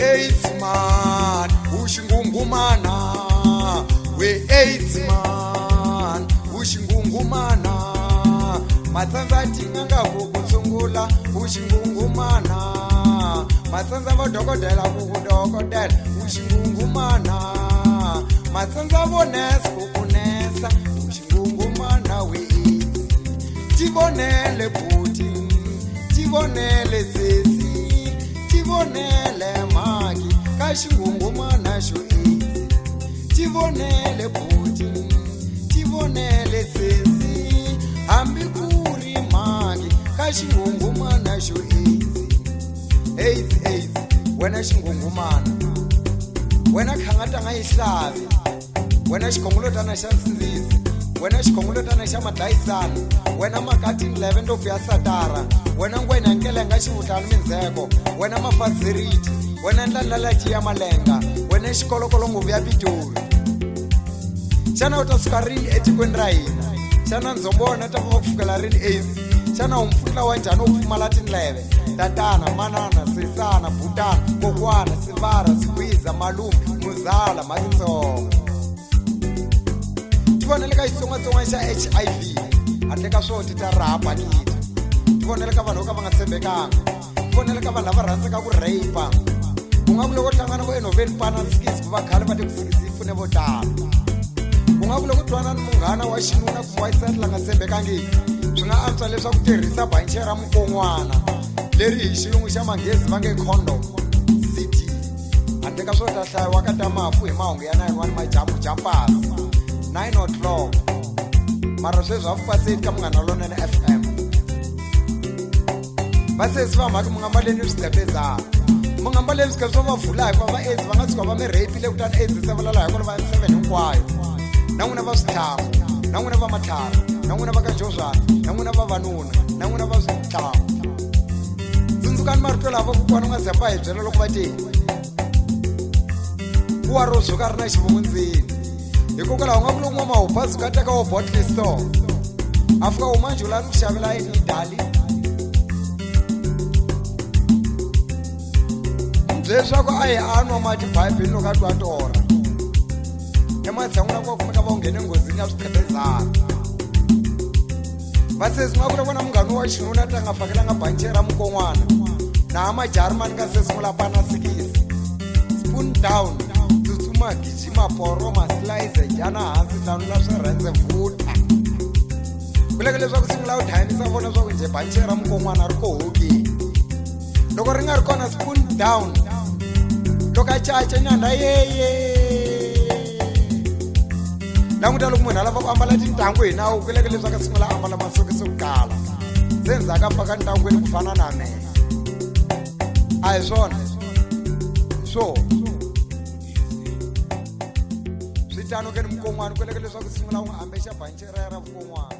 AIDS man ushingungumana we AIDS man ushingungumana matsanza tinganga kukutsungula ushingungumana matsanza vodokotela kukudokotela ushingungumana matsanza vonesa kukunesa ushingungumana we AIDS tivonele Putin tivonele sesi tivonele maki kashingungumana sho AIDS tivonele Putin tivonele sesi hambi kuri maki kashingungumana sho AIDS wena xingungumana wena khangata nga yihlavi wena xikhongolotana xa nsindzisi wena xikhongolotana xa madlayisana wena makati 11 ndo ya satara wena ngwena nkele nga xivutana mindzheko wena mafazeriti wena ndlandlalaji ya malenga wena xikolokolo nguvu ya Pitori xana u ta suka rini etikweni ra hina xana ndzhombona ta va ku fikela rini AIDS xana umfutla wa njhani u pfumala tindleve tatana manana sesana bhutana kokwana sivara sigwiza malume muzala maritsongo tivonele ka xitsongwatsongwana xa HIV handle ka swona ti ta rhapa kita tivonele ka vanhu vo ka va nga tshembekanga tivonele ka vanhu lava rhandzaka ku rape ku nga ku loko hlangana vo enoveni pananskis ku va khale va te ku fikisi yi pfune vo tala ku nga ku loko twana ni munghana wa xinuna ku wayisati la nga tshembekangiki swi nga antswa leswaku tirhisa banche ra mukon'wana leri hi xilungu xa manghezi va nge condom CT handle ka swona ta hlayiwa ka ta mafu hi mahungu ya 91 majampasi 9 o'clock mara sweswi va fupaseti ka Munghana Lonene FM va sesi va mhaka mu nga mbaleni swidebezana mu nga mbaleni swikepe swo va vula hikuva va AIDS va nga tshuka va mi reyipile kutani AIDS yi sevelela hi kona va 7 hinkwayo na n'wina va swithamu na n'wina va matlhari na n'wina va ka Jozwana na n'wina vavanuna na n'wina va swithamu tsundzukani marito lava kokwana u nga zemba hi byela loko va tini ku wa ro zuka ri na xivundzeni hikokwalaho nga ku loko n'wamahupha zuka a teka wo bottle store a fika humanjula ni ku xavela yini yi dali leswaku a hi anwa mati bibelini loko a twa torha ematshan'wini ku kumeka va nghene nghozini ya swikhephezana va sesi nga ku ri vona munghano wa xinuna ta nga fakelanga banche ra mukon'wana na amajarimani ka sesungula panasikisi spoon down tsutsuma gijima poro maslice jana hansi hlanula swirhendze vuta kuleke leswaku sungula u thayimisa vona swa ku nje banche ra mukon'wana ri kohokini loko ri nga ri kona spoon down loko a caca nyanda yeye languta loko munhu a lava ku ambala tintangu hi nawu kuleke leswaku a sungula ambala masokisi ku kala se ndzhaku a faka ntangwini ku fana na mehe a hi swona swo swi tano ke ni mukon'wana kuleke leswaku sungula u n'wi ambexa banche ra vukon'wana